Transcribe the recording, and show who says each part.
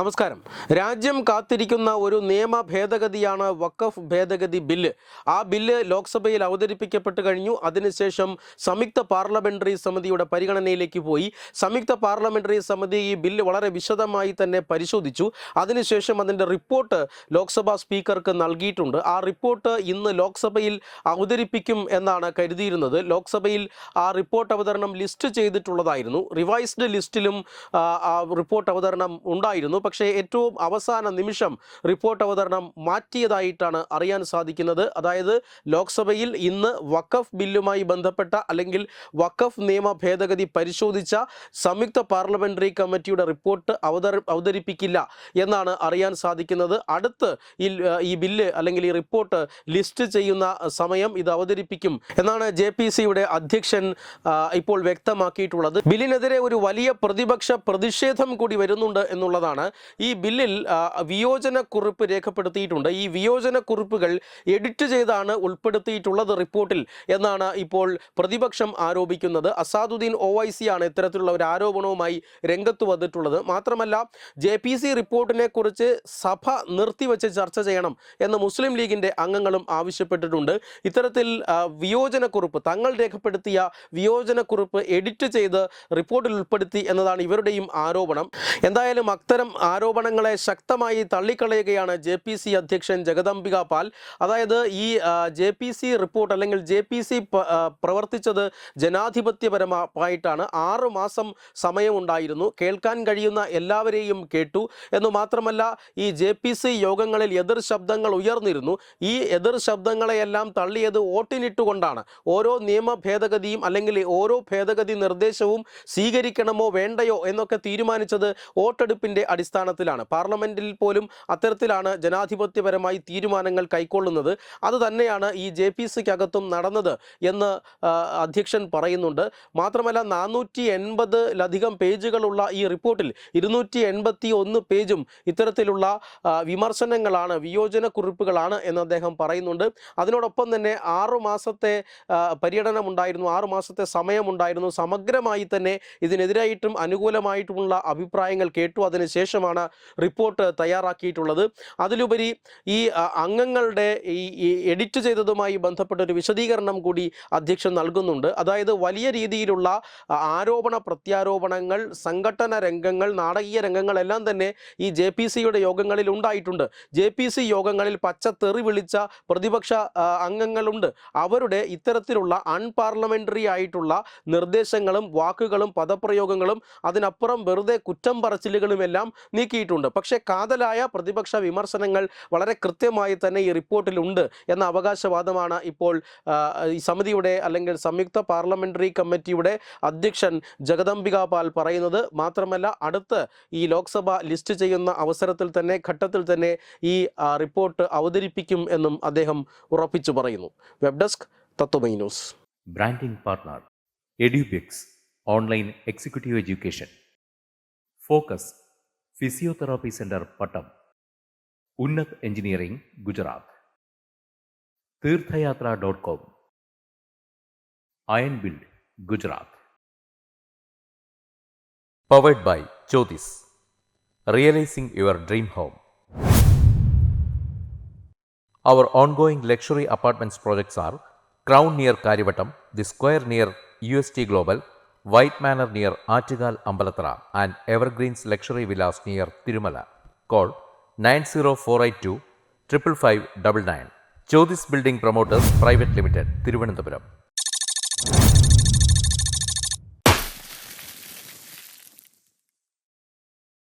Speaker 1: നമസ്കാരം. രാജ്യം കാത്തിരിക്കുന്ന ഒരു നിയമ ഭേദഗതിയാണ് വഖഫ് ഭേദഗതി ബില്ല്. ആ ബില്ല് ലോക്സഭയിൽ അവതരിപ്പിക്കപ്പെട്ട് കഴിഞ്ഞു. അതിനുശേഷം സംയുക്ത പാർലമെന്ററി സമിതിയുടെ പരിഗണനയിലേക്ക് പോയി. സംയുക്ത പാർലമെന്ററി സമിതി ഈ ബില്ല് വളരെ വിശദമായി തന്നെ പരിശോധിച്ചു. അതിനുശേഷം അതിൻ്റെ റിപ്പോർട്ട് ലോക്സഭാ സ്പീക്കർക്ക് നൽകിയിട്ടുണ്ട്. ആ റിപ്പോർട്ട് ഇന്ന് ലോക്സഭയിൽ അവതരിപ്പിക്കും എന്നാണ് കരുതിയിരുന്നത്. ലോക്സഭയിൽ ആ റിപ്പോർട്ട് അവതരണം ലിസ്റ്റ് ചെയ്തിട്ടുള്ളതായിരുന്നു. റിവൈസ്ഡ് ലിസ്റ്റിലും ആ റിപ്പോർട്ട് അവതരണം ഉണ്ടായിരുന്നു. പക്ഷേ ഏറ്റവും അവസാന നിമിഷം റിപ്പോർട്ട് അവതരണം മാറ്റിയതായിട്ടാണ് അറിയാൻ സാധിക്കുന്നത്. അതായത് ലോക്സഭയിൽ ഇന്ന് വഖഫ് ബില്ലുമായി ബന്ധപ്പെട്ട അല്ലെങ്കിൽ വഖഫ് നിയമ ഭേദഗതി പരിശോധിച്ച സംയുക്ത പാർലമെന്ററി കമ്മിറ്റിയുടെ റിപ്പോർട്ട് അവതരിപ്പിക്കില്ല എന്നാണ് അറിയാൻ സാധിക്കുന്നത്. അടുത്ത് ഈ ബില്ല് അല്ലെങ്കിൽ ഈ റിപ്പോർട്ട് ലിസ്റ്റ് ചെയ്യുന്ന സമയം ഇത് അവതരിപ്പിക്കും എന്നാണ് JPC-യുടെ അധ്യക്ഷൻ ഇപ്പോൾ വ്യക്തമാക്കിയിട്ടുള്ളത്. ബില്ലിനെതിരെ ഒരു വലിയ പ്രതിപക്ഷ പ്രതിഷേധം കൂടി വരുന്നുണ്ട് എന്നുള്ളതാണ്. ഈ ബില്ലിൽ വിയോജനക്കുറിപ്പ് രേഖപ്പെടുത്തിയിട്ടുണ്ട്. ഈ വിയോജനക്കുറിപ്പുകൾ എഡിറ്റ് ചെയ്താണ് ഉൾപ്പെടുത്തിയിട്ടുള്ളത് റിപ്പോർട്ടിൽ എന്നാണ് ഇപ്പോൾ പ്രതിപക്ഷം ആരോപിക്കുന്നത്. അസാദുദ്ദീൻ OIC ആണ് ഇത്തരത്തിലുള്ള ഒരു ആരോപണവുമായി രംഗത്ത് വന്നിട്ടുള്ളത്. മാത്രമല്ല JPC റിപ്പോർട്ടിനെ കുറിച്ച് സഭ നിർത്തിവെച്ച് ചർച്ച ചെയ്യണം എന്ന് മുസ്ലിം ലീഗിൻ്റെ അംഗങ്ങളും ആവശ്യപ്പെട്ടിട്ടുണ്ട്. ഇത്തരത്തിൽ വിയോജനക്കുറിപ്പ് തങ്ങൾ രേഖപ്പെടുത്തിയ വിയോജനക്കുറിപ്പ് എഡിറ്റ് ചെയ്ത് റിപ്പോർട്ടിൽ ഉൾപ്പെടുത്തി എന്നതാണ് ഇവരുടെയും ആരോപണം. എന്തായാലും അത്തരം ആരോപണങ്ങളെ ശക്തമായി തള്ളിക്കളയുകയാണ് JPC അധ്യക്ഷൻ ജഗദംബിക പാൽ. അതായത് ഈ JPC റിപ്പോർട്ട് അല്ലെങ്കിൽ JPC പ്രവർത്തിച്ചത് ജനാധിപത്യപരമായിട്ടാണ്. 6 മാസം സമയമുണ്ടായിരുന്നു. കേൾക്കാൻ കഴിയുന്ന എല്ലാവരെയും കേട്ടു എന്ന് മാത്രമല്ല ഈ JPC യോഗങ്ങളിൽ എതിർ ശബ്ദങ്ങൾ ഉയർന്നിരുന്നു. ഈ എതിർ ശബ്ദങ്ങളെയെല്ലാം തള്ളിയത് വോട്ടിനിട്ടുകൊണ്ടാണ്. ഓരോ നിയമ ഭേദഗതിയും അല്ലെങ്കിൽ ഓരോ ഭേദഗതി നിർദ്ദേശവും സ്വീകരിക്കണമോ വേണ്ടയോ എന്നൊക്കെ തീരുമാനിച്ചത് വോട്ടെടുപ്പിൻ്റെ അടിസ്ഥാനത്തിലാണ്. പാർലമെന്റിൽ പോലും അത്തരത്തിലാണ് ജനാധിപത്യപരമായി തീരുമാനങ്ങൾ കൈക്കൊള്ളുന്നത്. അത് തന്നെയാണ് ഈ JPC-ക്കകത്തും നടന്നത് എന്ന് അധ്യക്ഷൻ പറയുന്നുണ്ട്. മാത്രമല്ല 480-ലധികം പേജുകളുള്ള ഈ റിപ്പോർട്ടിൽ 281 പേജും ഇത്തരത്തിലുള്ള വിമർശനങ്ങളാണ്, വിയോജനക്കുറിപ്പുകളാണ് എന്ന് അദ്ദേഹം പറയുന്നുണ്ട്. അതിനോടൊപ്പം തന്നെ 6 മാസത്തെ പര്യടനമുണ്ടായിരുന്നു, 6 മാസത്തെ സമയമുണ്ടായിരുന്നു. സമഗ്രമായി തന്നെ ഇതിനെതിരായിട്ടും അനുകൂലമായിട്ടുമുള്ള അഭിപ്രായങ്ങൾ കേട്ടു. അതിനുശേഷമാണ് റിപ്പോർട്ട് തയ്യാറാക്കിയിട്ടുള്ളത്. അതിലുപരി ഈ അംഗങ്ങളുടെ ഈ എഡിറ്റ് ചെയ്തതുമായി ബന്ധപ്പെട്ടൊരു വിശദീകരണം കൂടി അധ്യക്ഷൻ നൽകുന്നുണ്ട്. അതായത് വലിയ രീതിയിലുള്ള ആരോപണ പ്രത്യാരോപണങ്ങൾ, സംഘടന രംഗങ്ങൾ, നാടകീയ രംഗങ്ങളെല്ലാം തന്നെ ഈ JPC-യുടെ യോഗങ്ങളിൽ ഉണ്ടായിട്ടുണ്ട്. JPC യോഗങ്ങളിൽ പച്ചത്തെറി വിളിച്ച പ്രതിപക്ഷ അംഗങ്ങളുണ്ട്. അവരുടെ ഇത്തരത്തിലുള്ള അൺപാർലമെന്ററി ആയിട്ടുള്ള നിർദ്ദേശങ്ങളും വാക്കുകളും പദപ്രയോഗങ്ങളും അതിനപ്പുറം വെറുതെ കുറ്റം പറച്ചിലുകളുമെല്ലാം നീക്കിയിട്ടുണ്ട്. പക്ഷേ കാതലായ പ്രതിപക്ഷ വിമർശനങ്ങൾ വളരെ കൃത്യമായി തന്നെ ഈ റിപ്പോർട്ടിലുണ്ട് എന്ന അവകാശവാദമാണ് ഇപ്പോൾ ഈ സമിതിയുടെ അല്ലെങ്കിൽ സംയുക്ത പാർലമെന്ററി കമ്മിറ്റിയുടെ അധ്യക്ഷൻ ജഗദംബിക പാൽ പറയുന്നത്. മാത്രമല്ല അടുത്ത് ഈ ലോക്സഭ ലിസ്റ്റ് ചെയ്യുന്ന അവസരത്തിൽ തന്നെ ഘട്ടത്തിൽ തന്നെ ഈ റിപ്പോർട്ട് അവതരിപ്പിക്കും എന്നും അദ്ദേഹം ഉറപ്പിച്ചു പറയുന്നു. Web desk Tatwamayi news.
Speaker 2: Branding partner Edubix online executive education. Focus physiotherapy centre Pattom. Unnat engineering Gujarat. തീർത്ഥയാത്ര.com. Iron build Gujarat. Powered by Jyothis. Realising your dream home. Our ongoing luxury apartments projects are Crown near Karivattam, The Square near UST Global, White Manor near Aattugal Ambalathara, and Evergreens Luxury Villas near Tirumala. Call 90482 55599. Jyothis Building Promoters Private Limited, Thiruvananthapuram.